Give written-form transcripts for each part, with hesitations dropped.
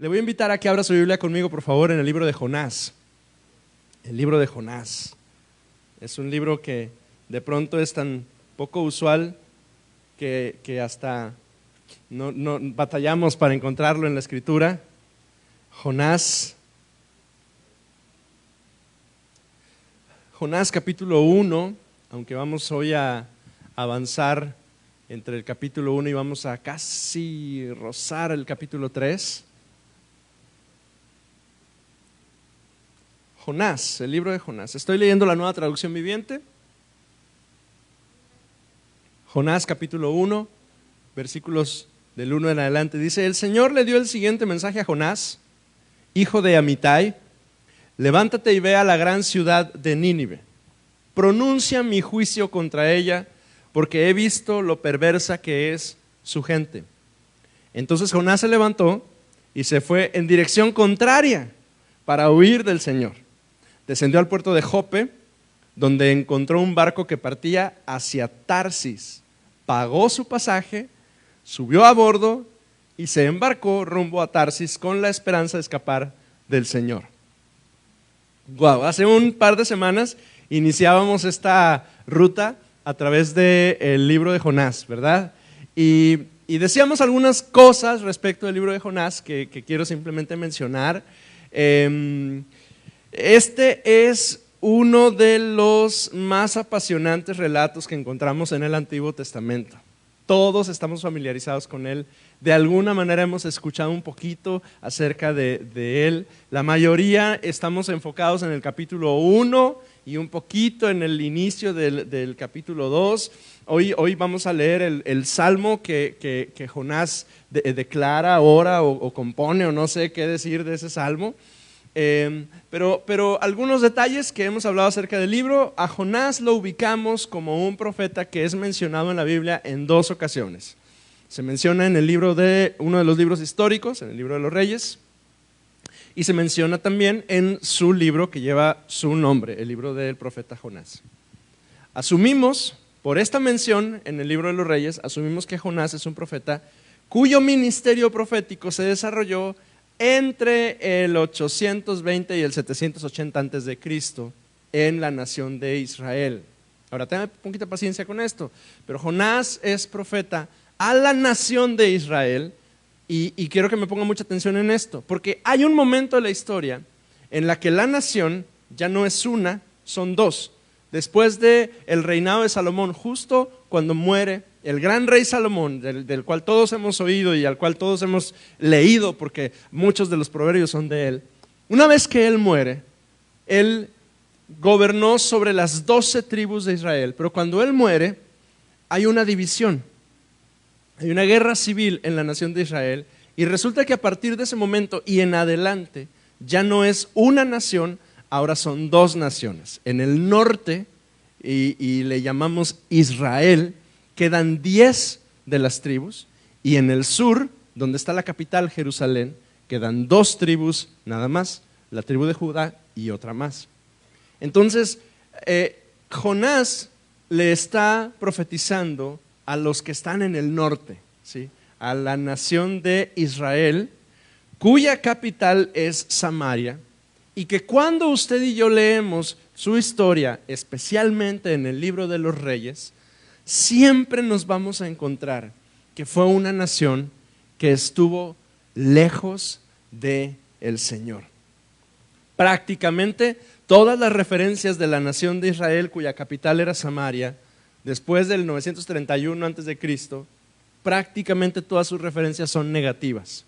Le voy a invitar a que abra su Biblia conmigo, por favor, en el libro de Jonás. El libro de Jonás. Es un libro que de pronto es tan poco usual que hasta no batallamos para encontrarlo en la Escritura. Jonás capítulo 1, aunque vamos hoy a avanzar entre el capítulo 1 y vamos a casi rozar el capítulo 3. Jonás, el libro de Jonás. Estoy leyendo la Nueva Traducción Viviente. Jonás capítulo 1, versículos del 1 en adelante. Dice: el Señor le dio el siguiente mensaje a Jonás, hijo de Amitai: levántate y ve a la gran ciudad de Nínive. Pronuncia mi juicio contra ella, porque he visto lo perversa que es su gente. Entonces Jonás se levantó y se fue en dirección contraria para huir del Señor. Descendió al puerto de Jope, donde encontró un barco que partía hacia Tarsis. Pagó su pasaje, subió a bordo y se embarcó rumbo a Tarsis con la esperanza de escapar del Señor. Wow, hace un par de semanas iniciábamos esta ruta a través del libro de Jonás, ¿verdad? Y decíamos algunas cosas respecto del libro de Jonás que quiero simplemente mencionar. Este es uno de los más apasionantes relatos que encontramos en el Antiguo Testamento. Todos estamos familiarizados con él. De alguna manera hemos escuchado un poquito acerca de él. La mayoría estamos enfocados en el capítulo 1 y un poquito en el inicio del capítulo 2. Hoy vamos a leer el salmo que Jonás declara, ora o compone, o no sé qué decir de ese salmo. Pero algunos detalles que hemos hablado acerca del libro. A Jonás lo ubicamos como un profeta que es mencionado en la Biblia en 2 ocasiones. Se menciona en el libro uno de los libros históricos, en el libro de los Reyes, y se menciona también en su libro que lleva su nombre, el libro del profeta Jonás. Asumimos, por esta mención en el libro de los Reyes, asumimos que Jonás es un profeta cuyo ministerio profético se desarrolló entre el 820 y el 780 antes de Cristo en la nación de Israel. Ahora, tengan un poquito de paciencia con esto, pero Jonás es profeta a la nación de Israel y quiero que me pongan mucha atención en esto, porque hay un momento de la historia en la que la nación ya no es una, son 2. Después del reinado de Salomón, justo cuando muere el gran rey Salomón, del cual todos hemos oído y al cual todos hemos leído, porque muchos de los proverbios son de él. Una vez que él muere, él gobernó sobre las 12 tribus de Israel, pero cuando él muere, hay una división, hay una guerra civil en la nación de Israel, y resulta que a partir de ese momento y en adelante, ya no es una nación, ahora son 2 naciones. En el norte, y le llamamos Israel, quedan 10 de las tribus, y en el sur, donde está la capital, Jerusalén, quedan 2 tribus nada más, la tribu de Judá y otra más. Entonces, Jonás le está profetizando a los que están en el norte, ¿sí? A la nación de Israel, cuya capital es Samaria, y que cuando usted y yo leemos su historia, especialmente en el libro de los Reyes, siempre nos vamos a encontrar que fue una nación que estuvo lejos del Señor. Prácticamente todas las referencias de la nación de Israel, cuya capital era Samaria, después del 931 a.C., prácticamente todas sus referencias son negativas.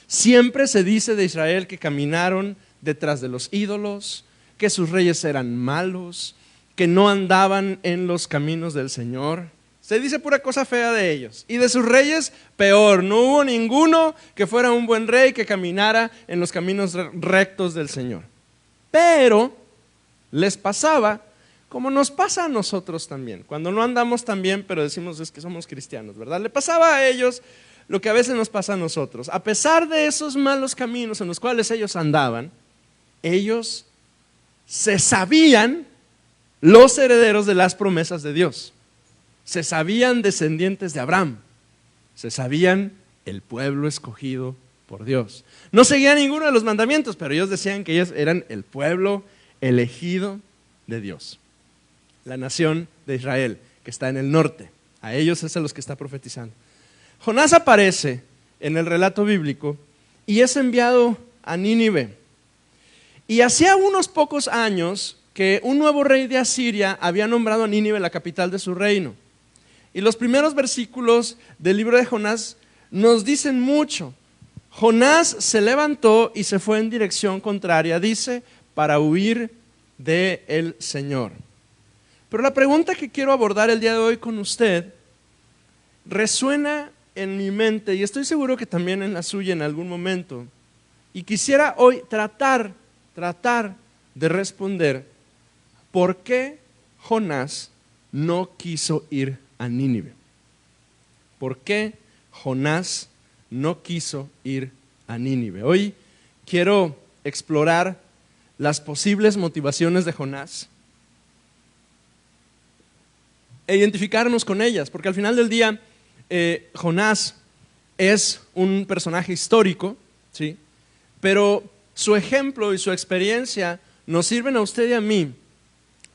Siempre se dice de Israel que caminaron detrás de los ídolos, que sus reyes eran malos, que no andaban en los caminos del Señor. Se dice pura cosa fea de ellos. Y de sus reyes, peor. No hubo ninguno que fuera un buen rey que caminara en los caminos rectos del Señor. Pero les pasaba como nos pasa a nosotros también. Cuando no andamos tan bien, pero decimos es que somos cristianos, ¿verdad? Le pasaba a ellos lo que a veces nos pasa a nosotros. A pesar de esos malos caminos en los cuales ellos andaban, ellos se sabían los herederos de las promesas de Dios. Se sabían descendientes de Abraham. Se sabían el pueblo escogido por Dios. No seguían ninguno de los mandamientos, pero ellos decían que ellos eran el pueblo elegido de Dios, la nación de Israel, que está en el norte. A ellos es a los que está profetizando. Jonás aparece en el relato bíblico y es enviado a Nínive. Y hacía unos pocos años que un nuevo rey de Asiria había nombrado a Nínive la capital de su reino. Y los primeros versículos del libro de Jonás nos dicen mucho. Jonás se levantó y se fue en dirección contraria, dice, para huir del Señor. Pero la pregunta que quiero abordar el día de hoy con usted resuena en mi mente y estoy seguro que también en la suya en algún momento. Y quisiera hoy tratar de responder por qué Jonás no quiso ir a Nínive. ¿Por qué Jonás no quiso ir a Nínive? Hoy quiero explorar las posibles motivaciones de Jonás e identificarnos con ellas, porque al final del día Jonás es un personaje histórico, ¿sí? Pero su ejemplo y su experiencia nos sirven a usted y a mí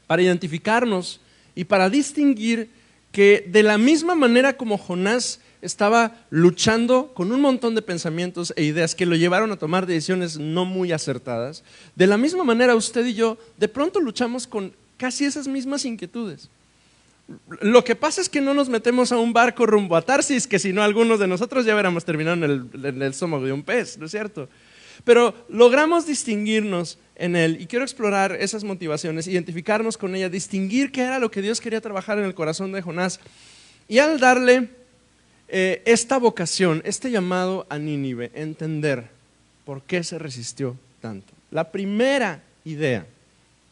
para identificarnos y para distinguir que de la misma manera como Jonás estaba luchando con un montón de pensamientos e ideas que lo llevaron a tomar decisiones no muy acertadas, de la misma manera usted y yo de pronto luchamos con casi esas mismas inquietudes. Lo que pasa es que no nos metemos a un barco rumbo a Tarsis, que si no algunos de nosotros ya hubiéramos terminado en el estómago de un pez, ¿no es cierto? Pero logramos distinguirnos en él y quiero explorar esas motivaciones, identificarnos con ella, distinguir qué era lo que Dios quería trabajar en el corazón de Jonás y al darle esta vocación, este llamado a Nínive, entender por qué se resistió tanto. La primera idea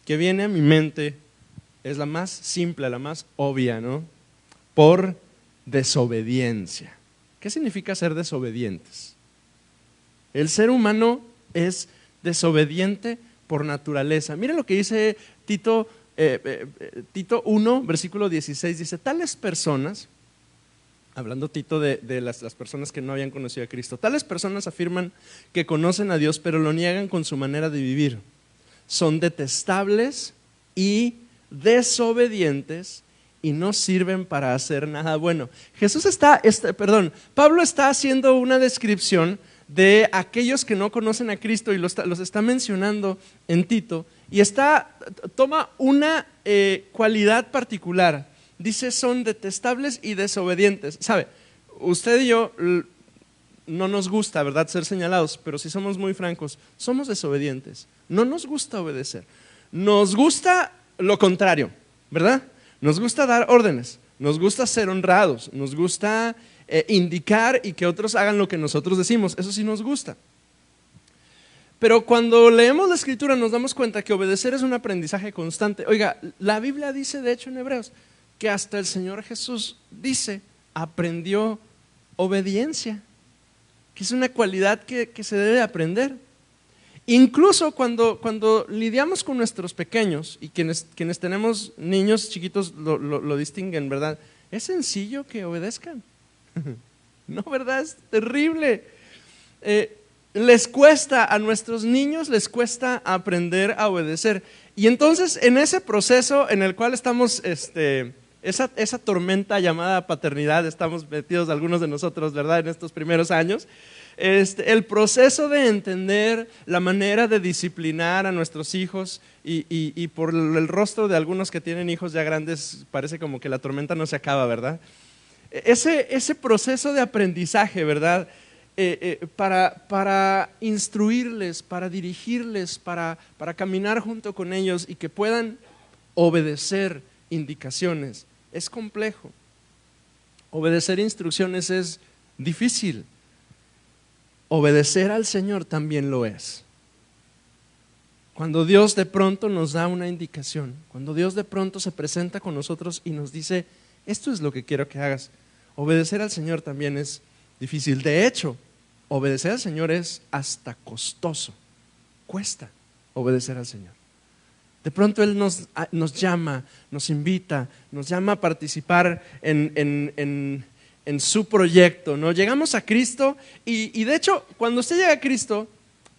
que viene a mi mente es la más simple, la más obvia, ¿no? Por desobediencia. ¿Qué significa ser desobedientes? El ser humano es desobediente por naturaleza. Mira lo que dice Tito 1, versículo 16, dice, tales personas, hablando Tito de las personas que no habían conocido a Cristo, tales personas afirman que conocen a Dios, pero lo niegan con su manera de vivir. Son detestables y desobedientes y no sirven para hacer nada bueno. Pablo está haciendo una descripción de aquellos que no conocen a Cristo y los está mencionando en Tito y toma una cualidad particular. Dice son detestables y desobedientes. ¿Sabe? Usted y yo no nos gusta, ¿verdad?, ser señalados, pero si somos muy francos, somos desobedientes. No nos gusta obedecer. Nos gusta lo contrario, ¿verdad? Nos gusta dar órdenes, nos gusta ser honrados, nos gusta indicar y que otros hagan lo que nosotros decimos, eso sí nos gusta. Pero cuando leemos la Escritura nos damos cuenta que obedecer es un aprendizaje constante. Oiga, la Biblia dice de hecho en Hebreos que hasta el Señor Jesús dice, aprendió obediencia, que es una cualidad que se debe aprender. Incluso cuando lidiamos con nuestros pequeños y quienes tenemos niños chiquitos lo distinguen, ¿verdad? Es sencillo que obedezcan. No, ¿verdad? Es terrible. A nuestros niños les cuesta aprender a obedecer. Y entonces en ese proceso en el cual estamos, esa tormenta llamada paternidad, estamos metidos algunos de nosotros, ¿verdad? En estos primeros años. El proceso de entender la manera de disciplinar a nuestros hijos y por el rostro de algunos que tienen hijos ya grandes parece como que la tormenta no se acaba, ¿verdad? Ese proceso de aprendizaje, ¿verdad? Para instruirles, para dirigirles, para caminar junto con ellos y que puedan obedecer indicaciones, es complejo. Obedecer instrucciones es difícil. Obedecer al Señor también lo es. Cuando Dios de pronto nos da una indicación, cuando Dios de pronto se presenta con nosotros y nos dice, esto es lo que quiero que hagas, obedecer al Señor también es difícil. De hecho, obedecer al Señor es hasta costoso. Cuesta obedecer al Señor. De pronto Él nos llama, nos invita, nos llama a participar en en su proyecto, ¿no? Llegamos a Cristo y de hecho, cuando usted llega a Cristo,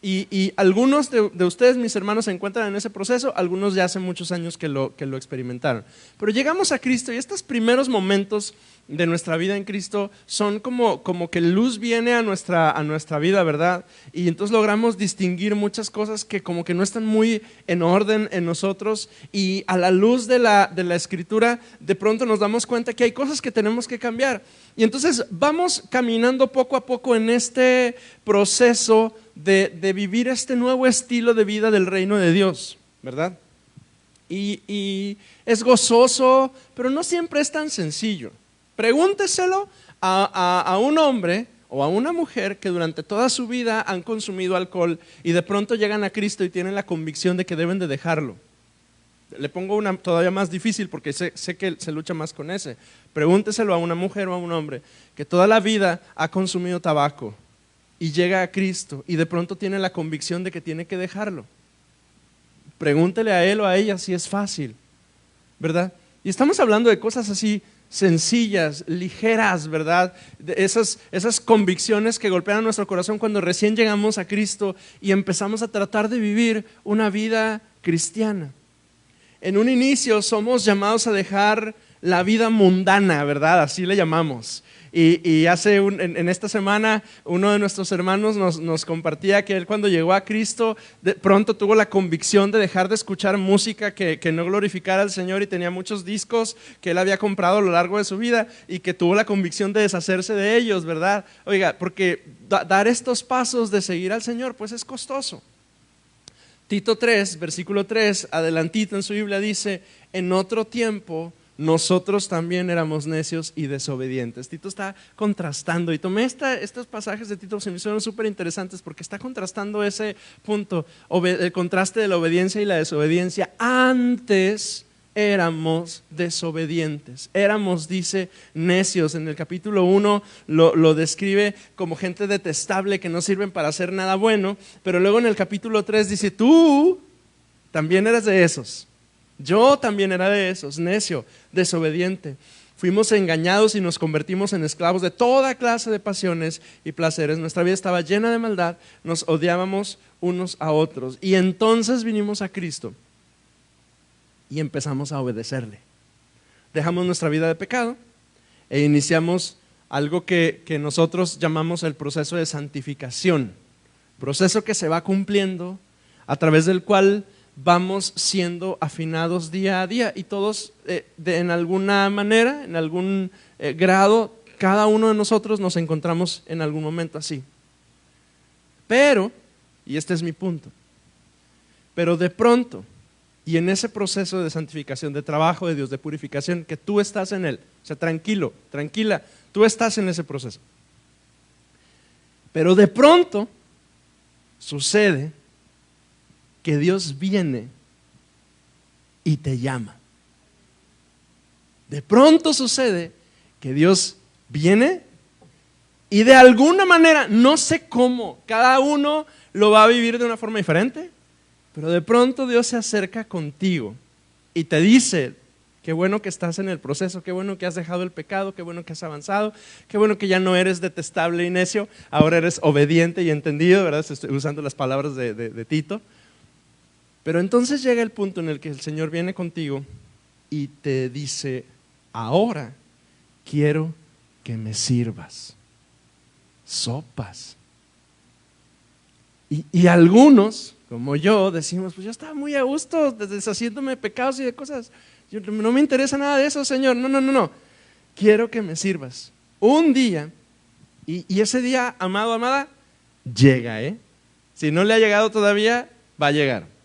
y algunos de ustedes, mis hermanos, se encuentran en ese proceso, algunos ya hace muchos años que lo experimentaron. Pero llegamos a Cristo y estos primeros momentos de nuestra vida en Cristo son como que luz viene a nuestra vida, ¿verdad? Y entonces logramos distinguir muchas cosas que como que no están muy en orden en nosotros, y a la luz de la Escritura de pronto nos damos cuenta que hay cosas que tenemos que cambiar. Y entonces vamos caminando poco a poco en este proceso de vivir este nuevo estilo de vida del reino de Dios, ¿verdad? Y es gozoso, pero no siempre es tan sencillo. Pregúnteselo a un hombre o a una mujer que durante toda su vida han consumido alcohol y de pronto llegan a Cristo y tienen la convicción de que deben de dejarlo. Le pongo una todavía más difícil porque sé que se lucha más con ese. Pregúnteselo a una mujer o a un hombre que toda la vida ha consumido tabaco y llega a Cristo y de pronto tiene la convicción de que tiene que dejarlo. Pregúntele a él o a ella si es fácil, ¿verdad? Y estamos hablando de cosas así sencillas, ligeras, ¿verdad? De esas convicciones que golpean nuestro corazón cuando recién llegamos a Cristo y empezamos a tratar de vivir una vida cristiana. En un inicio somos llamados a dejar la vida mundana, ¿verdad? Así le llamamos. Y en esta semana uno de nuestros hermanos nos compartía que él, cuando llegó a Cristo, de pronto tuvo la convicción de dejar de escuchar música que no glorificara al Señor, y tenía muchos discos que él había comprado a lo largo de su vida y que tuvo la convicción de deshacerse de ellos, ¿verdad? Oiga, porque dar estos pasos de seguir al Señor pues es costoso. Tito 3, versículo 3, adelantito en su Biblia dice: en otro tiempo nosotros también éramos necios y desobedientes. Tito está contrastando, y tomé estos pasajes de Tito, se me hicieron súper interesantes porque está contrastando ese punto, el contraste de la obediencia y la desobediencia. Antes éramos desobedientes, éramos, dice, necios. En el capítulo 1 lo describe como gente detestable que no sirven para hacer nada bueno, pero luego en el capítulo 3 dice: tú también eras de esos. Yo también era de esos, necio, desobediente. Fuimos engañados y nos convertimos en esclavos de toda clase de pasiones y placeres. Nuestra vida estaba llena de maldad, nos odiábamos unos a otros. Y entonces vinimos a Cristo y empezamos a obedecerle. Dejamos nuestra vida de pecado e iniciamos algo que nosotros llamamos el proceso de santificación. Proceso que se va cumpliendo, a través del cual vamos siendo afinados día a día, y todos en alguna manera, en algún grado, cada uno de nosotros nos encontramos en algún momento así. Pero, y este es mi punto, pero de pronto, y en ese proceso de santificación, de trabajo de Dios, de purificación, que tú estás en él, o sea, tranquilo, tranquila, tú estás en ese proceso. Pero de pronto sucede que Dios viene y te llama. De pronto sucede que Dios viene y de alguna manera, no sé cómo, cada uno lo va a vivir de una forma diferente, pero de pronto Dios se acerca contigo y te dice: qué bueno que estás en el proceso, qué bueno que has dejado el pecado, qué bueno que has avanzado, qué bueno que ya no eres detestable y necio, ahora eres obediente y entendido, ¿verdad? Estoy usando las palabras de Tito. Pero entonces llega el punto en el que el Señor viene contigo y te dice: ahora quiero que me sirvas sopas. Y algunos, como yo, decimos: pues yo estaba muy a gusto deshaciéndome de pecados y de cosas, no me interesa nada de eso, Señor. No, quiero que me sirvas. Un día, y ese día, amado, amada, llega, si no le ha llegado todavía, va a llegar.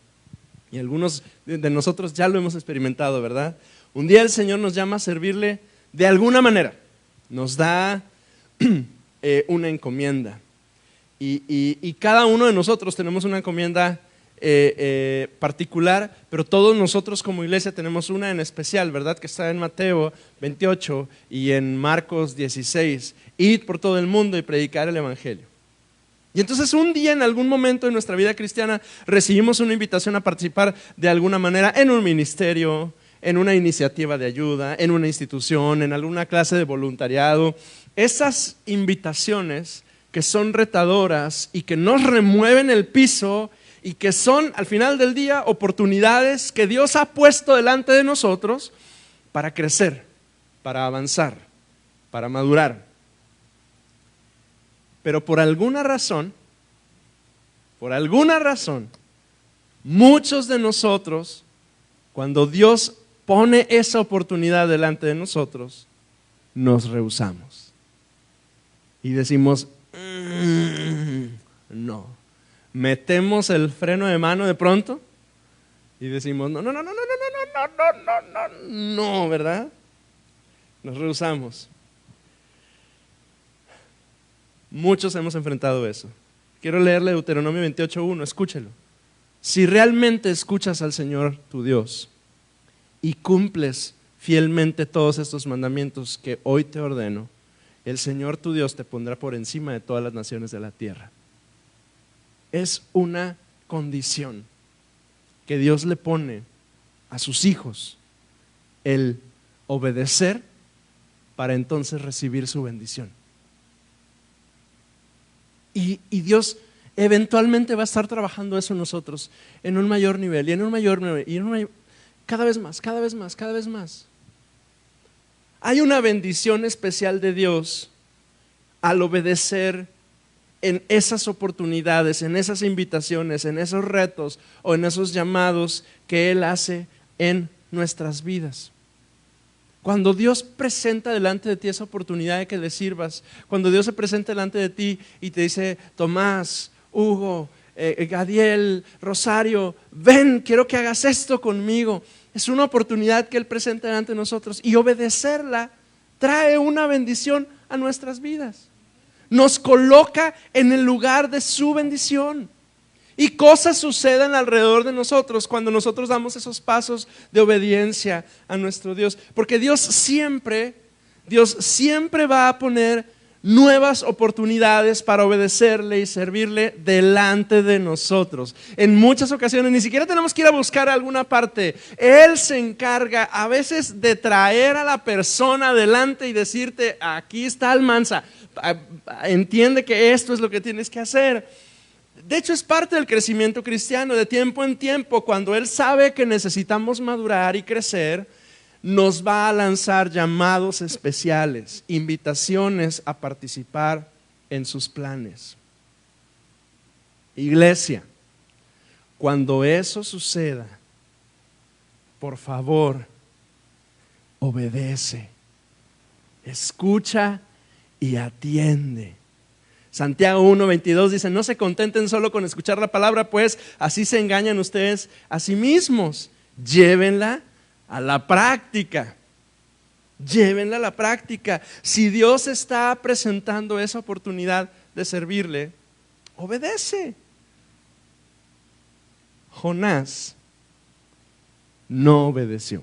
Y algunos de nosotros ya lo hemos experimentado, ¿verdad? Un día el Señor nos llama a servirle de alguna manera. Nos da una encomienda. Y cada uno de nosotros tenemos una encomienda particular, pero todos nosotros como iglesia tenemos una en especial, ¿verdad? Que está en Mateo 28 y en Marcos 16. Id por todo el mundo y predicar el evangelio. Y entonces un día, en algún momento de nuestra vida cristiana, recibimos una invitación a participar de alguna manera en un ministerio, en una iniciativa de ayuda, en una institución, en alguna clase de voluntariado, esas invitaciones que son retadoras y que nos remueven el piso y que son al final del día oportunidades que Dios ha puesto delante de nosotros para crecer, para avanzar, para madurar. Pero por alguna razón, muchos de nosotros, cuando Dios pone esa oportunidad delante de nosotros, nos rehusamos y decimos, no. Metemos el freno de mano de pronto y decimos, no, ¿verdad? Nos rehusamos. Muchos hemos enfrentado eso. Quiero leerle Deuteronomio 28:1, escúchelo. Si realmente escuchas al Señor tu Dios y cumples fielmente todos estos mandamientos que hoy te ordeno, el Señor tu Dios te pondrá por encima de todas las naciones de la tierra. Es una condición que Dios le pone a sus hijos, el obedecer para entonces recibir su bendición. Y Dios eventualmente va a estar trabajando eso en nosotros en un mayor nivel y en un mayor nivel y cada vez más. Hay una bendición especial de Dios al obedecer en esas oportunidades, en esas invitaciones, en esos retos o en esos llamados que Él hace en nuestras vidas. Cuando Dios presenta delante de ti esa oportunidad de que le sirvas, cuando Dios se presenta delante de ti y te dice, Tomás, Hugo, Gadiel, Rosario, ven, quiero que hagas esto conmigo. Es una oportunidad que Él presenta delante de nosotros y obedecerla trae una bendición a nuestras vidas. Nos coloca en el lugar de su bendición. Y cosas suceden alrededor de nosotros cuando nosotros damos esos pasos de obediencia a nuestro Dios. Porque Dios siempre va a poner nuevas oportunidades para obedecerle y servirle delante de nosotros. En muchas ocasiones ni siquiera tenemos que ir a buscar alguna parte. Él se encarga a veces de traer a la persona delante y decirte, aquí está Almanza, entiende que esto es lo que tienes que hacer. De hecho, es parte del crecimiento cristiano. De tiempo en tiempo, cuando Él sabe que necesitamos madurar y crecer, nos va a lanzar llamados especiales, invitaciones a participar en sus planes. Iglesia, cuando eso suceda, por favor, obedece, escucha y atiende. Santiago 1:22 dice, no se contenten solo con escuchar la palabra, pues así se engañan ustedes a sí mismos. Llévenla a la práctica. Llévenla a la práctica. Si Dios está presentando esa oportunidad de servirle, obedece. Jonás no obedeció.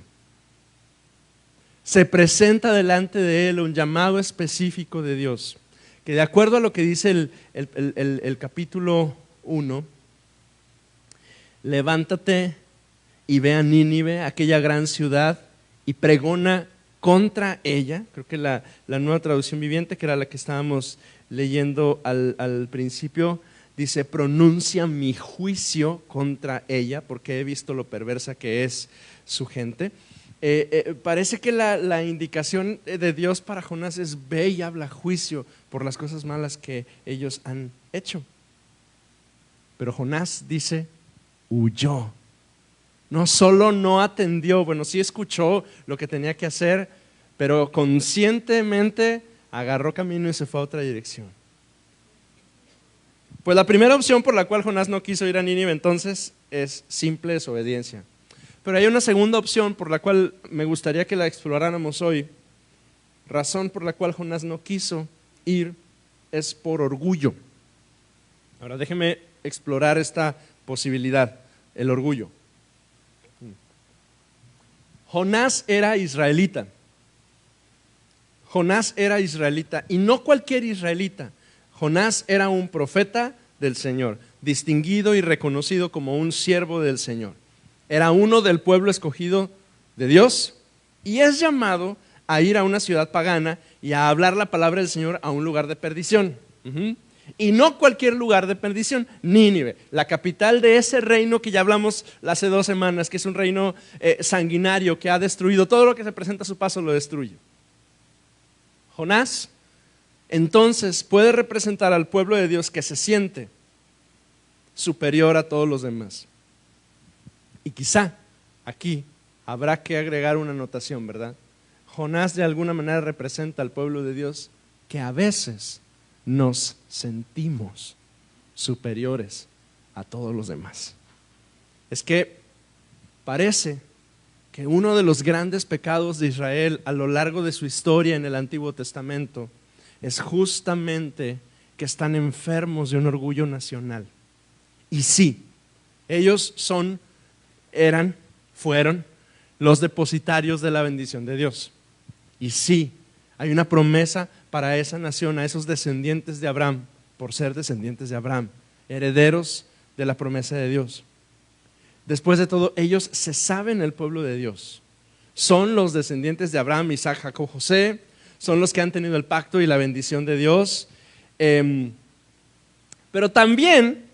Se presenta delante de él un llamado específico de Dios, que de acuerdo a lo que dice el capítulo 1, levántate y ve a Nínive, aquella gran ciudad, y pregona contra ella. Creo que la Nueva Traducción Viviente, que era la que estábamos leyendo al principio, dice, pronuncia mi juicio contra ella, porque he visto lo perversa que es su gente. Parece que la indicación de Dios para Jonás es, ve y habla juicio por las cosas malas que ellos han hecho. Pero Jonás dice, huyó. No solo no atendió, bueno, sí escuchó lo que tenía que hacer, pero conscientemente agarró camino y se fue a otra dirección. Pues la primera opción por la cual Jonás no quiso ir a Nínive entonces es simple desobediencia. Pero hay una segunda opción por la cual me gustaría que la exploráramos hoy. Razón por la cual Jonás no quiso ir es por orgullo. Ahora déjeme explorar esta posibilidad, el orgullo. Jonás era israelita. Jonás era israelita y no cualquier israelita. Jonás era un profeta del Señor, distinguido y reconocido como un siervo del Señor. Era uno del pueblo escogido de Dios y es llamado a ir a una ciudad pagana y a hablar la palabra del Señor a un lugar de perdición. Y no cualquier lugar de perdición, Nínive, la capital de ese reino que ya hablamos hace 2 semanas, que es un reino sanguinario que ha destruido todo lo que se presenta a su paso, lo destruye. Jonás entonces puede representar al pueblo de Dios que se siente superior a todos los demás. Y quizá aquí habrá que agregar una anotación, ¿verdad? Jonás de alguna manera representa al pueblo de Dios que a veces nos sentimos superiores a todos los demás. Es que parece que uno de los grandes pecados de Israel a lo largo de su historia en el Antiguo Testamento es justamente que están enfermos de un orgullo nacional. Y sí, ellos fueron los depositarios de la bendición de Dios. Y sí, hay una promesa para esa nación, a esos descendientes de Abraham, por ser descendientes de Abraham, herederos de la promesa de Dios. Después de todo, ellos se saben el pueblo de Dios. Son los descendientes de Abraham, Isaac, Jacob, José, son los que han tenido el pacto y la bendición de Dios. Pero también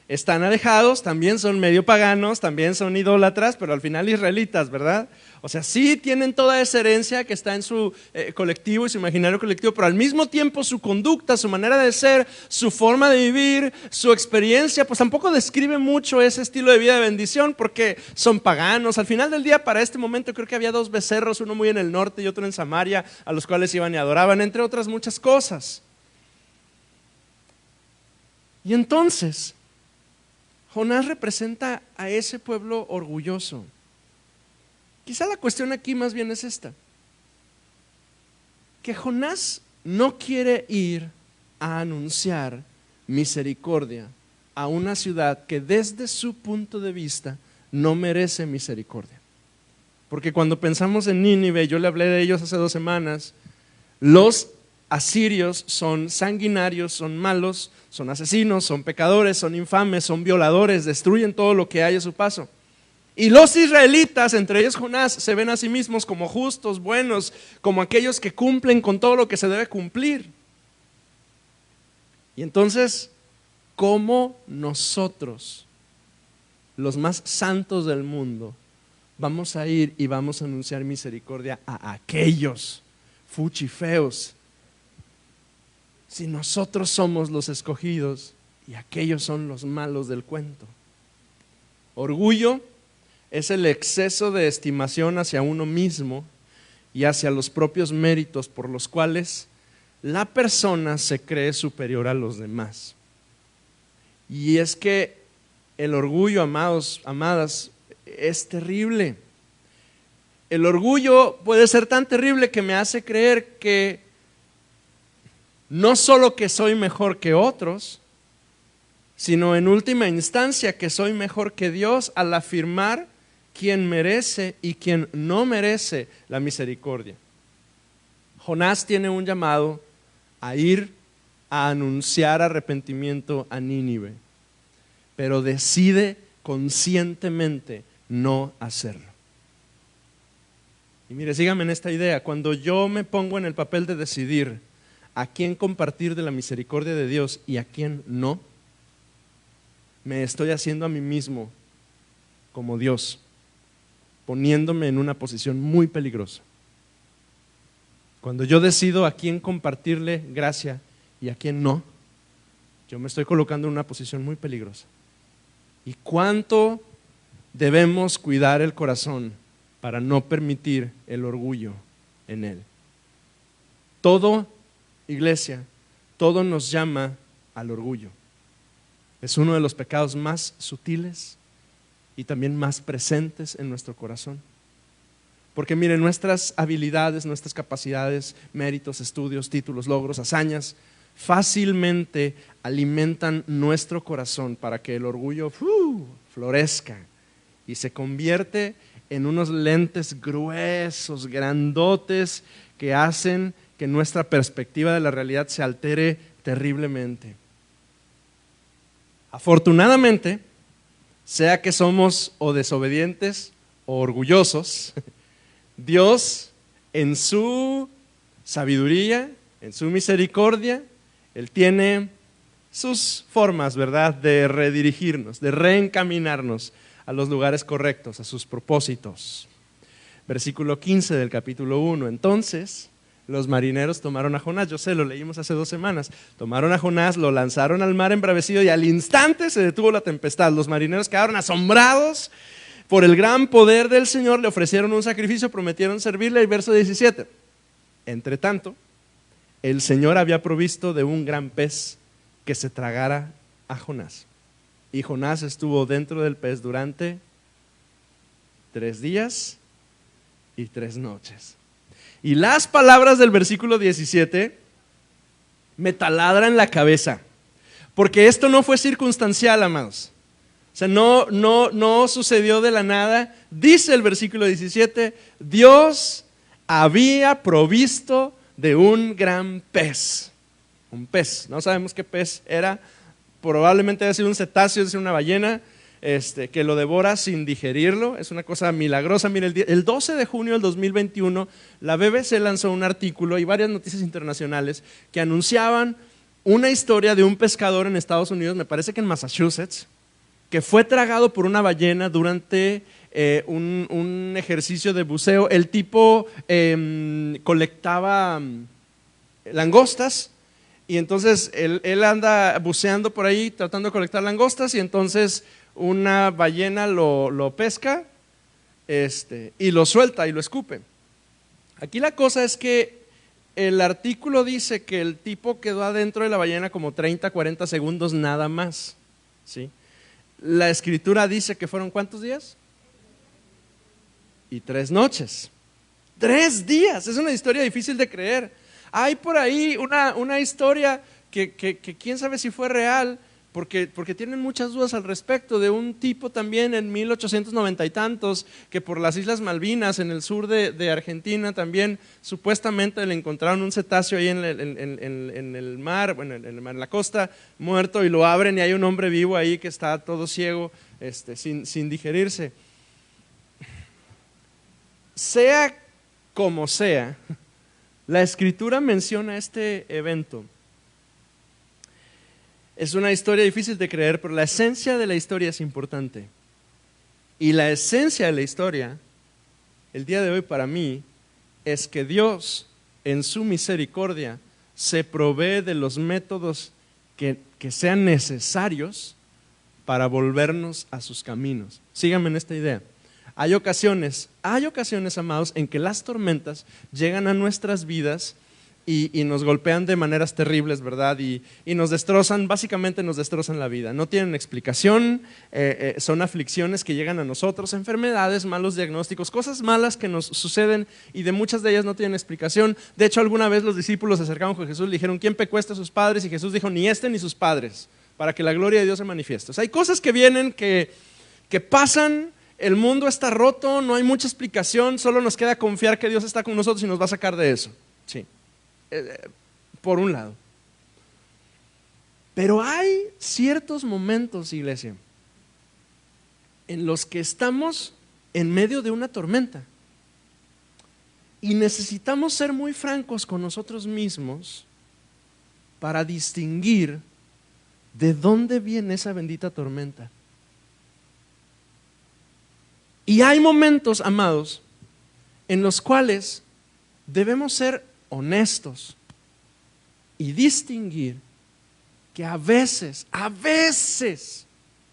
están alejados, también son medio paganos, también son idólatras, pero al final israelitas, ¿verdad? O sea, sí tienen toda esa herencia que está en su colectivo y su imaginario colectivo, pero al mismo tiempo su conducta, su manera de ser, su forma de vivir, su experiencia, pues tampoco describe mucho ese estilo de vida de bendición porque son paganos. Al final del día, para este momento, creo que había 2 becerros, uno muy en el norte y otro en Samaria, a los cuales iban y adoraban, entre otras muchas cosas. Y entonces Jonás representa a ese pueblo orgulloso. Quizá la cuestión aquí más bien es esta: que Jonás no quiere ir a anunciar misericordia a una ciudad que desde su punto de vista no merece misericordia. Porque cuando pensamos en Nínive, yo le hablé de ellos hace 2 semanas, los asirios son sanguinarios, son malos, son asesinos, son pecadores, son infames, son violadores, destruyen todo lo que hay a su paso. Y los israelitas, entre ellos Jonás, se ven a sí mismos como justos, buenos, como aquellos que cumplen con todo lo que se debe cumplir. Y entonces, ¿cómo nosotros, los más santos del mundo, vamos a ir y vamos a anunciar misericordia a aquellos fuchifeos, si nosotros somos los escogidos y aquellos son los malos del cuento? Orgullo es el exceso de estimación hacia uno mismo y hacia los propios méritos por los cuales la persona se cree superior a los demás. Y es que el orgullo, amados, amadas, es terrible. El orgullo puede ser tan terrible que me hace creer que no solo que soy mejor que otros, sino en última instancia que soy mejor que Dios al afirmar quién merece y quién no merece la misericordia. Jonás tiene un llamado a ir a anunciar arrepentimiento a Nínive, pero decide conscientemente no hacerlo. Y mire, sígame en esta idea: cuando yo me pongo en el papel de decidir a quién compartir de la misericordia de Dios y a quién no, me estoy haciendo a mí mismo como Dios, poniéndome en una posición muy peligrosa. Cuando yo decido a quién compartirle gracia y a quién no, yo me estoy colocando en una posición muy peligrosa. ¿Y cuánto debemos cuidar el corazón para no permitir el orgullo en él? Todo, iglesia, todo nos llama al orgullo. Es uno de los pecados más sutiles y también más presentes en nuestro corazón. Porque miren, nuestras habilidades, nuestras capacidades, méritos, estudios, títulos, logros, hazañas, fácilmente alimentan nuestro corazón para que el orgullo florezca y se convierte en unos lentes gruesos, grandotes, que hacen que nuestra perspectiva de la realidad se altere terriblemente. Afortunadamente, sea que somos o desobedientes o orgullosos, Dios en su sabiduría, en su misericordia, Él tiene sus formas, ¿verdad?, de redirigirnos, de reencaminarnos a los lugares correctos, a sus propósitos. Versículo 15 del capítulo 1. Entonces los marineros tomaron a Jonás, yo sé, lo leímos hace 2 semanas, tomaron a Jonás, lo lanzaron al mar embravecido y al instante se detuvo la tempestad. Los marineros quedaron asombrados por el gran poder del Señor, le ofrecieron un sacrificio, prometieron servirle. Y verso 17, entre tanto, el Señor había provisto de un gran pez que se tragara a Jonás. Y Jonás estuvo dentro del pez durante 3 días y 3 noches. Y las palabras del versículo 17 me taladran la cabeza, porque esto no fue circunstancial, amados. O sea, no sucedió de la nada. Dice el versículo 17, Dios había provisto de un gran pez. Un pez, no sabemos qué pez era, probablemente haya sido un cetáceo, es una ballena, que lo devora sin digerirlo. Es una cosa milagrosa. Mire, el 12 de junio del 2021 la BBC lanzó un artículo y varias noticias internacionales que anunciaban una historia de un pescador en Estados Unidos, me parece que en Massachusetts, que fue tragado por una ballena durante un ejercicio de buceo. El tipo colectaba langostas. Y entonces él anda buceando por ahí tratando de colectar langostas, y entonces una ballena lo pesca y lo suelta y lo escupe. Aquí la cosa es que el artículo dice que el tipo quedó adentro de la ballena como 30, 40 segundos nada más, ¿sí? La escritura dice que fueron ¿cuántos días? Y 3 noches. 3 días, es una historia difícil de creer. Hay por ahí una historia que quién sabe si fue real, porque tienen muchas dudas al respecto, de un tipo también en 1890 y tantos, que por las Islas Malvinas, en el sur de Argentina, también supuestamente le encontraron un cetáceo ahí en el mar, bueno, en la costa, muerto, y lo abren y hay un hombre vivo ahí que está todo ciego, sin digerirse. Sea como sea, la escritura menciona este evento. Es una historia difícil de creer, pero la esencia de la historia es importante. Y la esencia de la historia, el día de hoy para mí, es que Dios, en su misericordia, se provee de los métodos que sean necesarios para volvernos a sus caminos. Síganme en esta idea. Hay ocasiones, amados, en que las tormentas llegan a nuestras vidas y nos golpean de maneras terribles, ¿verdad? Y nos destrozan, básicamente nos destrozan la vida. No tienen explicación, son aflicciones que llegan a nosotros, enfermedades, malos diagnósticos, cosas malas que nos suceden, y de muchas de ellas no tienen explicación. De hecho, alguna vez los discípulos se acercaron con Jesús y le dijeron, ¿quién pecó a sus padres? Y Jesús dijo, ni ni sus padres, para que la gloria de Dios se manifieste. O sea, hay cosas que vienen, que pasan. El mundo está roto, no hay mucha explicación, solo nos queda confiar que Dios está con nosotros y nos va a sacar de eso. Sí, por un lado. Pero hay ciertos momentos, iglesia, en los que estamos en medio de una tormenta y necesitamos ser muy francos con nosotros mismos para distinguir de dónde viene esa bendita tormenta. Y hay momentos, amados, en los cuales debemos ser honestos y distinguir que a veces,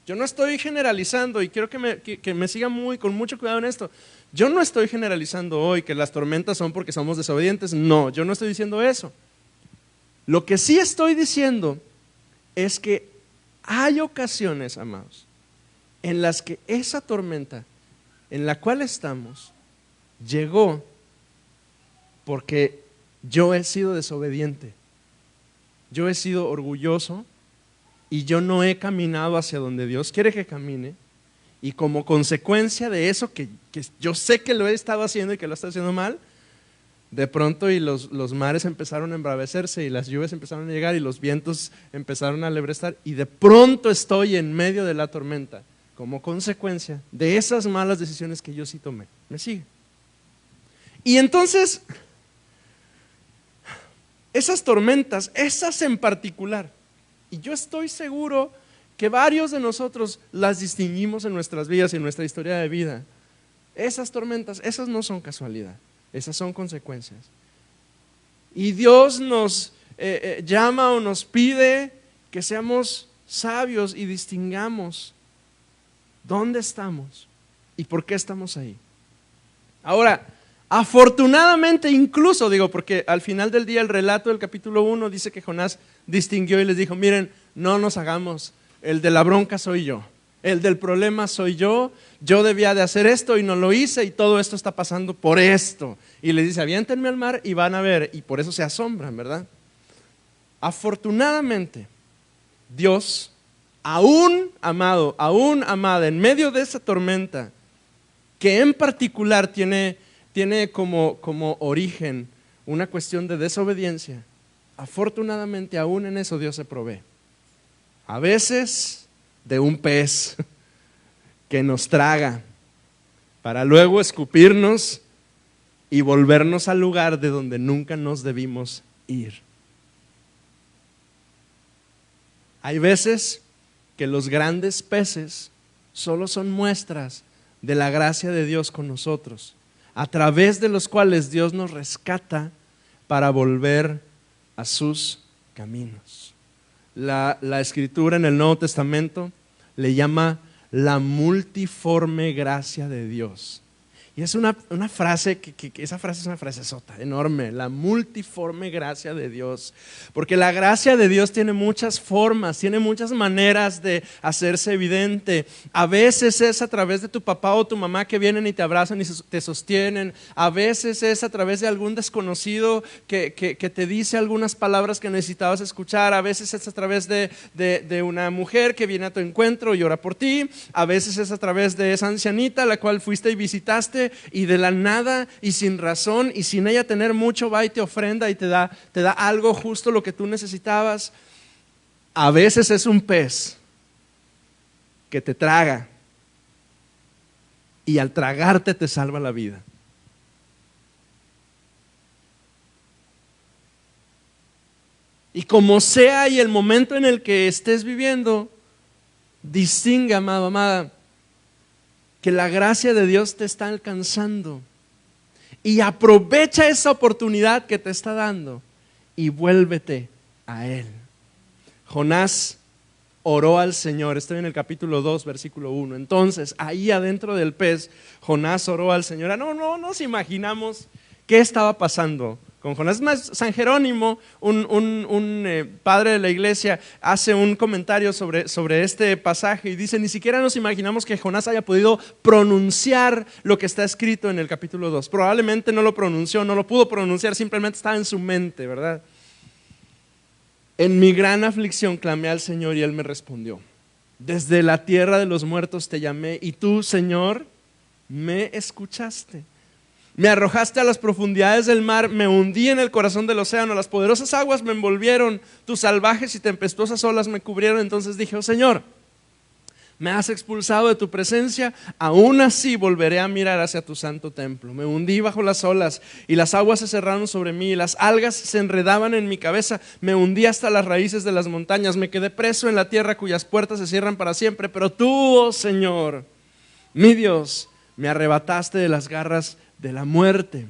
yo no estoy generalizando, y quiero que me siga con mucho cuidado en esto. Yo no estoy generalizando hoy que las tormentas son porque somos desobedientes. No, yo no estoy diciendo eso. Lo que sí estoy diciendo es que hay ocasiones, amados, en las que esa tormenta en la cual estamos llegó porque yo he sido desobediente, yo he sido orgulloso y yo no he caminado hacia donde Dios quiere que camine, y como consecuencia de eso que yo sé que lo he estado haciendo y que lo estoy haciendo mal, de pronto y los mares empezaron a embravecerse y las lluvias empezaron a llegar y los vientos empezaron a alebrestar, y de pronto estoy en medio de la tormenta como consecuencia de esas malas decisiones que yo sí tomé. ¿Me sigue? Y entonces, esas tormentas, esas en particular, y yo estoy seguro que varios de nosotros las distinguimos en nuestras vidas y en nuestra historia de vida. Esas tormentas, esas no son casualidad, esas son consecuencias. Y Dios nos llama o nos pide que seamos sabios y distingamos dónde estamos y por qué estamos ahí. Ahora, afortunadamente incluso, porque al final del día el relato del capítulo 1 dice que Jonás distinguió y les dijo, miren, no nos hagamos, el de la bronca soy yo, el del problema soy yo debía de hacer esto y no lo hice y todo esto está pasando por esto. Y les dice, aviéntenme al mar y van a ver, y por eso se asombran, ¿verdad? Afortunadamente, Dios, aún amada, en medio de esa tormenta, que en particular tiene como origen una cuestión de desobediencia, afortunadamente aún en eso Dios se provee. A veces de un pez que nos traga para luego escupirnos y volvernos al lugar de donde nunca nos debimos ir. Hay veces que los grandes peces solo son muestras de la gracia de Dios con nosotros, a través de los cuales Dios nos rescata para volver a sus caminos. La Escritura en el Nuevo Testamento le llama la multiforme gracia de Dios. Y es una frase que esa frase es una frasezota enorme, la multiforme gracia de Dios. Porque la gracia de Dios tiene muchas formas, tiene muchas maneras de hacerse evidente. A veces es a través de tu papá o tu mamá que vienen y te abrazan y te sostienen. A veces es a través de algún desconocido que te dice algunas palabras que necesitabas escuchar. A veces es a través de una mujer que viene a tu encuentro y ora por ti. A veces es a través de esa ancianita a la cual fuiste y visitaste, y de la nada y sin razón y sin ella tener mucho va y te ofrenda y te da algo justo lo que tú necesitabas. A veces es un pez que te traga y al tragarte te salva la vida. Y como sea y el momento en el que estés viviendo, distingue, amado, amada, que la gracia de Dios te está alcanzando y aprovecha esa oportunidad que te está dando y vuélvete a Él. Jonás oró al Señor, estoy en el capítulo 2, versículo 1. Entonces, ahí adentro del pez, Jonás oró al Señor. No nos imaginamos qué estaba pasando con Jonás. Más, San Jerónimo, un padre de la iglesia, hace un comentario sobre este pasaje y dice, ni siquiera nos imaginamos que Jonás haya podido pronunciar lo que está escrito en el capítulo 2. Probablemente no lo pronunció, no lo pudo pronunciar, simplemente estaba en su mente, ¿verdad? En mi gran aflicción clamé al Señor y Él me respondió. Desde la tierra de los muertos te llamé y tú, Señor, me escuchaste. Me arrojaste a las profundidades del mar, me hundí en el corazón del océano, las poderosas aguas me envolvieron, tus salvajes y tempestuosas olas me cubrieron. Entonces dije, oh Señor, me has expulsado de tu presencia, aún así volveré a mirar hacia tu santo templo. Me hundí bajo las olas y las aguas se cerraron sobre mí, y las algas se enredaban en mi cabeza, me hundí hasta las raíces de las montañas, me quedé preso en la tierra cuyas puertas se cierran para siempre. Pero tú, oh Señor, mi Dios, me arrebataste de las garras de la muerte.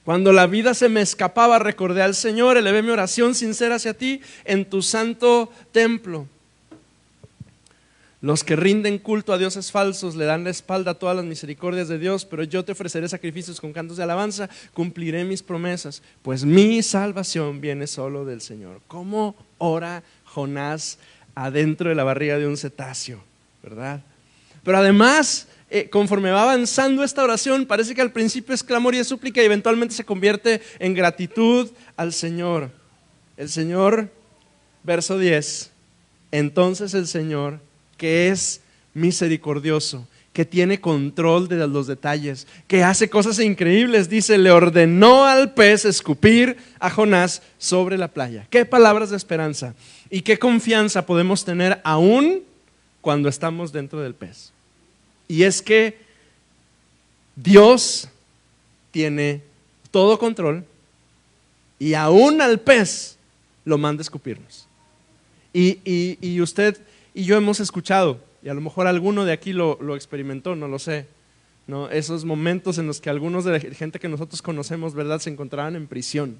Cuando la vida se me escapaba, recordé al Señor, elevé mi oración sincera hacia ti en tu santo templo. Los que rinden culto a dioses falsos le dan la espalda a todas las misericordias de Dios, pero yo te ofreceré sacrificios con cantos de alabanza, cumpliré mis promesas, pues mi salvación viene solo del Señor. ¿Cómo ora Jonás adentro de la barriga de un cetáceo? ¿Verdad? Pero además, conforme va avanzando esta oración, parece que al principio es clamor y es súplica y eventualmente se convierte en gratitud al Señor. El Señor, verso 10, entonces el Señor, que es misericordioso, que tiene control de los detalles, que hace cosas increíbles, dice, le ordenó al pez escupir a Jonás sobre la playa. Qué palabras de esperanza y qué confianza podemos tener aún cuando estamos dentro del pez. Y es que Dios tiene todo control y aún al pez lo manda a escupirnos. Y usted y yo hemos escuchado, y a lo mejor alguno de aquí lo experimentó, no lo sé, ¿no? Esos momentos en los que algunos de la gente que nosotros conocemos, ¿verdad?, se encontraban en prisión,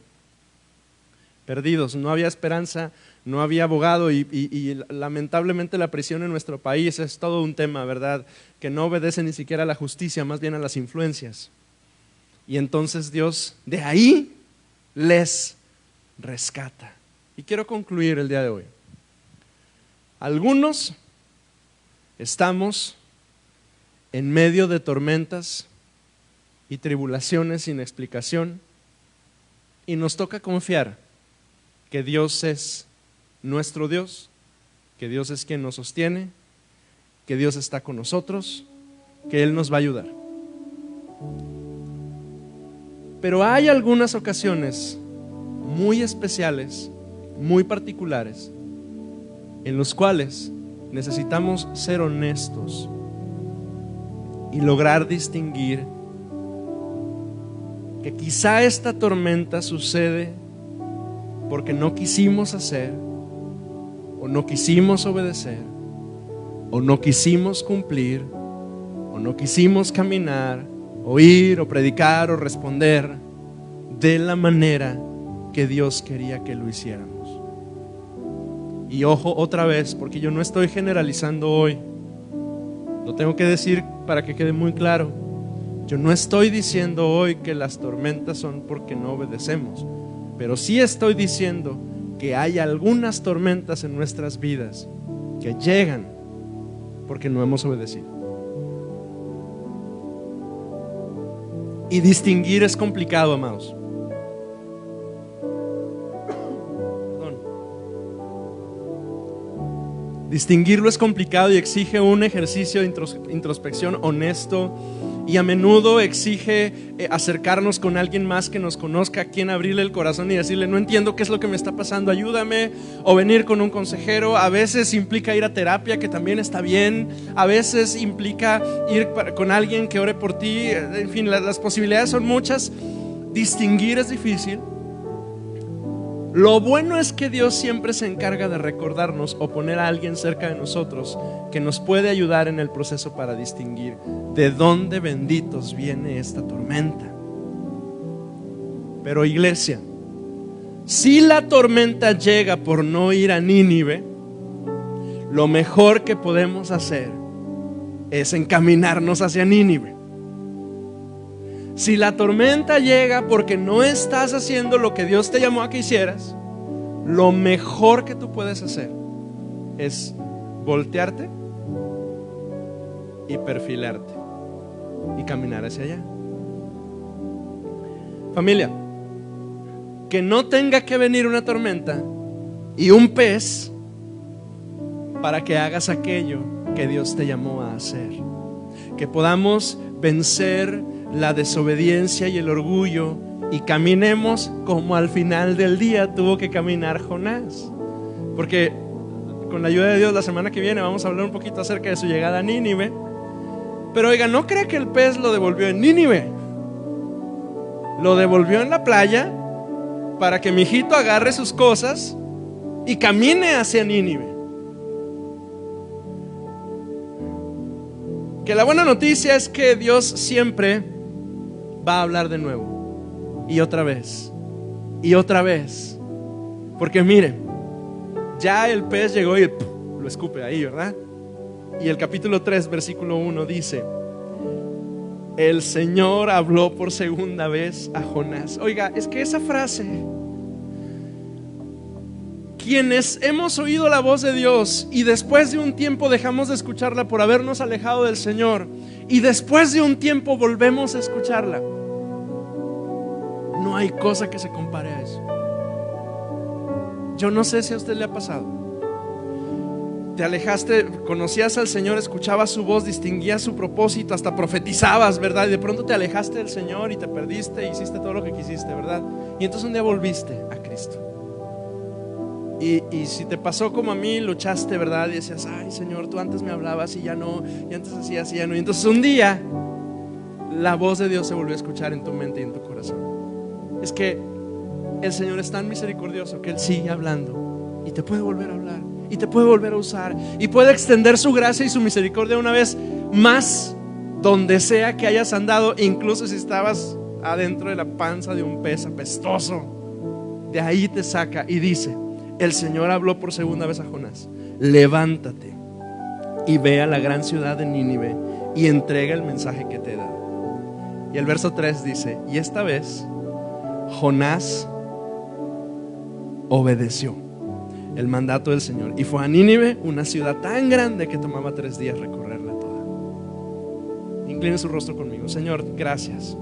perdidos, no había esperanza, no había abogado y lamentablemente la prisión en nuestro país es todo un tema, ¿verdad?, que no obedece ni siquiera a la justicia, más bien a las influencias. Y entonces Dios de ahí les rescata. Y quiero concluir el día de hoy. Algunos estamos en medio de tormentas y tribulaciones sin explicación y nos toca confiar que Dios es nuestro Dios, que Dios es quien nos sostiene, que Dios está con nosotros, que Él nos va a ayudar. Pero hay algunas ocasiones muy especiales, muy particulares, en los cuales necesitamos ser honestos y lograr distinguir que quizá esta tormenta sucede porque no quisimos hacer, o no quisimos obedecer, o no quisimos cumplir, o no quisimos caminar, oír o predicar o responder de la manera que Dios quería que lo hiciéramos. Y ojo otra vez, porque yo no estoy generalizando hoy, lo tengo que decir para que quede muy claro. Yo no estoy diciendo hoy que las tormentas son porque no obedecemos, pero sí estoy diciendo que hay algunas tormentas en nuestras vidas que llegan porque no hemos obedecido. Y distinguir es complicado, amados. Distinguirlo es complicado y exige un ejercicio de introspección honesto, y a menudo exige acercarnos con alguien más que nos conozca, a quien abrirle el corazón y decirle: no entiendo qué es lo que me está pasando, ayúdame. O venir con un consejero. A veces implica ir a terapia, que también está bien. A veces implica ir con alguien que ore por ti. En fin, las posibilidades son muchas. Distinguir es difícil. Lo bueno es que Dios siempre se encarga de recordarnos o poner a alguien cerca de nosotros que nos puede ayudar en el proceso para distinguir de dónde, benditos, viene esta tormenta. Pero iglesia, si la tormenta llega por no ir a Nínive, lo mejor que podemos hacer es encaminarnos hacia Nínive. Si la tormenta llega porque no estás haciendo lo que Dios te llamó a que hicieras, lo mejor que tú puedes hacer es voltearte y perfilarte y caminar hacia allá. Familia, que no tenga que venir una tormenta y un pez para que hagas aquello que Dios te llamó a hacer. Que podamos vencer la desobediencia y el orgullo y caminemos como al final del día tuvo que caminar Jonás. Porque con la ayuda de Dios la semana que viene vamos a hablar un poquito acerca de su llegada a Nínive. Pero oiga, no crea que el pez lo devolvió en Nínive. Lo devolvió en la playa para que mi hijito agarre sus cosas y camine hacia Nínive. Que la buena noticia es que Dios siempre va a hablar de nuevo y otra vez y otra vez. Porque mire, ya el pez llegó y lo escupe ahí, ¿verdad? Y el capítulo 3 versículo 1 dice: el Señor habló por segunda vez a Jonás. Oiga, es que esa frase, quienes hemos oído la voz de Dios y después de un tiempo dejamos de escucharla por habernos alejado del Señor, y después de un tiempo volvemos a escucharla, no hay cosa que se compare a eso. Yo no sé si a usted le ha pasado. Te alejaste, conocías al Señor, escuchabas su voz, distinguías su propósito, hasta profetizabas, ¿verdad? Y de pronto te alejaste del Señor y te perdiste, hiciste todo lo que quisiste, ¿verdad? Y entonces un día volviste a Cristo. Y si te pasó como a mí, luchaste, ¿verdad? Y decías: ay, Señor, tú antes me hablabas y ya no, y antes hacías y ya no. Y entonces un día la voz de Dios se volvió a escuchar en tu mente y en tu corazón. Es que el Señor es tan misericordioso que Él sigue hablando y te puede volver a hablar y te puede volver a usar y puede extender su gracia y su misericordia una vez más donde sea que hayas andado, incluso si estabas adentro de la panza de un pez apestoso. De ahí te saca y dice: el Señor habló por segunda vez a Jonás: levántate y ve a la gran ciudad de Nínive y entrega el mensaje que te he dado. Y el verso 3 dice: y esta vez Jonás obedeció el mandato del Señor y fue a Nínive, una ciudad tan grande que tomaba 3 días recorrerla toda. Incline su rostro conmigo. Señor, gracias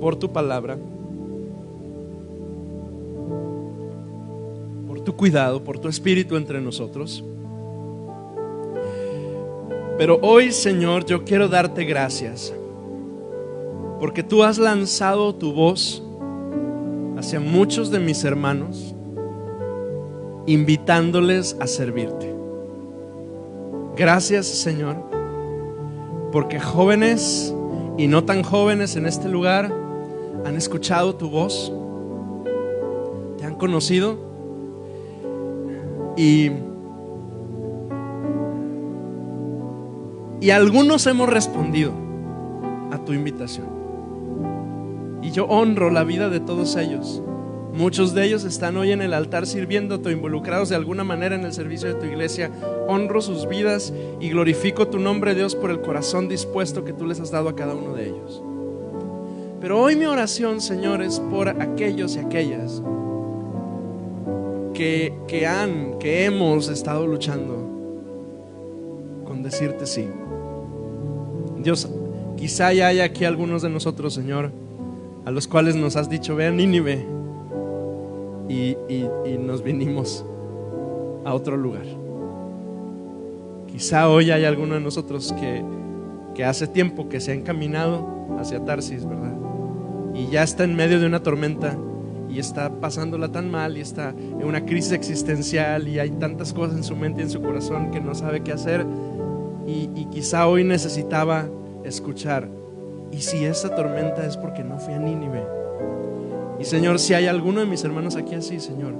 por tu palabra, por tu cuidado, por tu espíritu entre nosotros. Pero hoy, Señor, yo quiero darte gracias porque tú has lanzado tu voz hacia muchos de mis hermanos, invitándoles a servirte. Gracias, Señor, porque jóvenes y no tan jóvenes en este lugar han escuchado tu voz, te han conocido y algunos hemos respondido a tu invitación. Y yo honro la vida de todos ellos. Muchos de ellos están hoy en el altar sirviéndote o involucrados de alguna manera en el servicio de tu iglesia. Honro sus vidas y glorifico tu nombre, Dios, por el corazón dispuesto que tú les has dado a cada uno de ellos. Pero hoy mi oración, Señor, es por aquellos y aquellas que hemos estado luchando con decirte sí. Dios, quizá ya haya aquí algunos de nosotros, Señor, a los cuales nos has dicho: ve a Nínive, y nos vinimos a otro lugar. Quizá hoy hay alguno de nosotros que hace tiempo que se ha encaminado hacia Tarsis, ¿verdad? Y ya está en medio de una tormenta y está pasándola tan mal y está en una crisis existencial y hay tantas cosas en su mente y en su corazón que no sabe qué hacer, y quizá hoy necesitaba escuchar: y si esa tormenta es porque no fui a Nínive. Y Señor, si hay alguno de mis hermanos aquí así, Señor,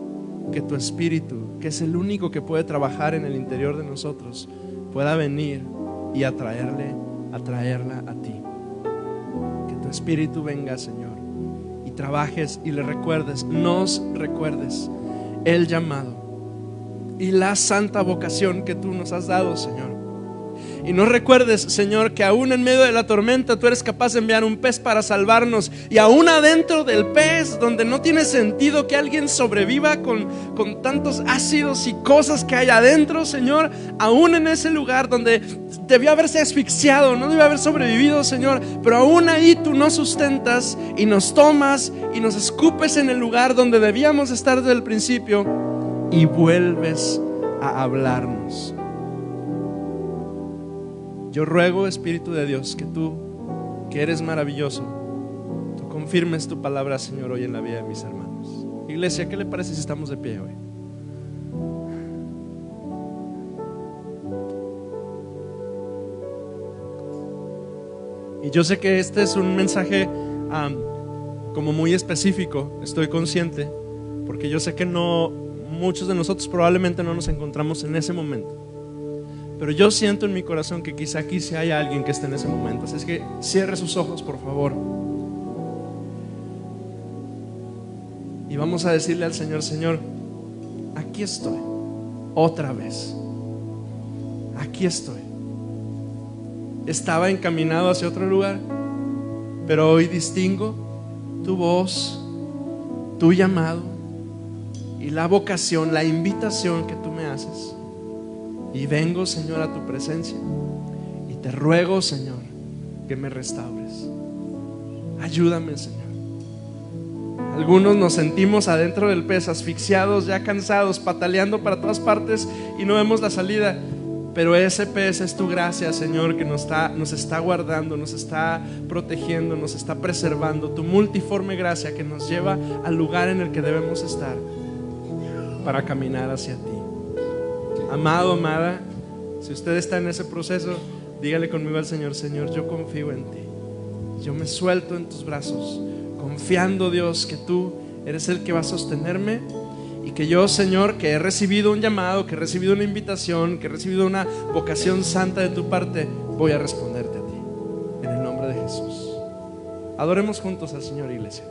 que tu espíritu, que es el único que puede trabajar en el interior de nosotros, pueda venir y atraerla a ti. Que tu espíritu venga, Señor, y trabajes y le recuerdes, nos recuerdes el llamado y la santa vocación que tú nos has dado, Señor. Y nos recuerdes, Señor, que aún en medio de la tormenta tú eres capaz de enviar un pez para salvarnos. Y aún adentro del pez, donde no tiene sentido que alguien sobreviva con tantos ácidos y cosas que hay adentro, Señor, aún en ese lugar donde debió haberse asfixiado, no debió haber sobrevivido, Señor, pero aún ahí tú nos sustentas y nos tomas y nos escupes en el lugar donde debíamos estar desde el principio y vuelves a hablarnos. Yo ruego, Espíritu de Dios, que tú, que eres maravilloso, tú confirmes tu palabra, Señor, hoy en la vida de mis hermanos. Iglesia, ¿qué le parece si estamos de pie hoy? Y yo sé que este es un mensaje como muy específico, estoy consciente, porque yo sé que muchos de nosotros probablemente no nos encontramos en ese momento. Pero yo siento en mi corazón que quizá aquí sí haya alguien que esté en ese momento. Así es que cierre sus ojos, por favor. Y vamos a decirle al Señor: Señor, aquí estoy, otra vez. Aquí estoy. Estaba encaminado hacia otro lugar, pero hoy distingo tu voz, tu llamado y la vocación, la invitación que tú me haces. Y vengo, Señor, a tu presencia y te ruego, Señor, que me restaures. Ayúdame, Señor. Algunos nos sentimos adentro del pez, asfixiados, ya cansados, pataleando para todas partes y no vemos la salida. Pero ese pez es tu gracia, Señor, que nos está guardando, nos está protegiendo, nos está preservando. Tu multiforme gracia que nos lleva al lugar en el que debemos estar para caminar hacia ti. Amado, amada, si usted está en ese proceso, dígale conmigo al Señor: Señor, yo confío en ti. Yo me suelto en tus brazos, confiando, Dios, que tú eres el que va a sostenerme, y que yo, Señor, que he recibido un llamado, que he recibido una invitación, que he recibido una vocación santa de tu parte, voy a responderte a ti, en el nombre de Jesús. Adoremos juntos al Señor, iglesia.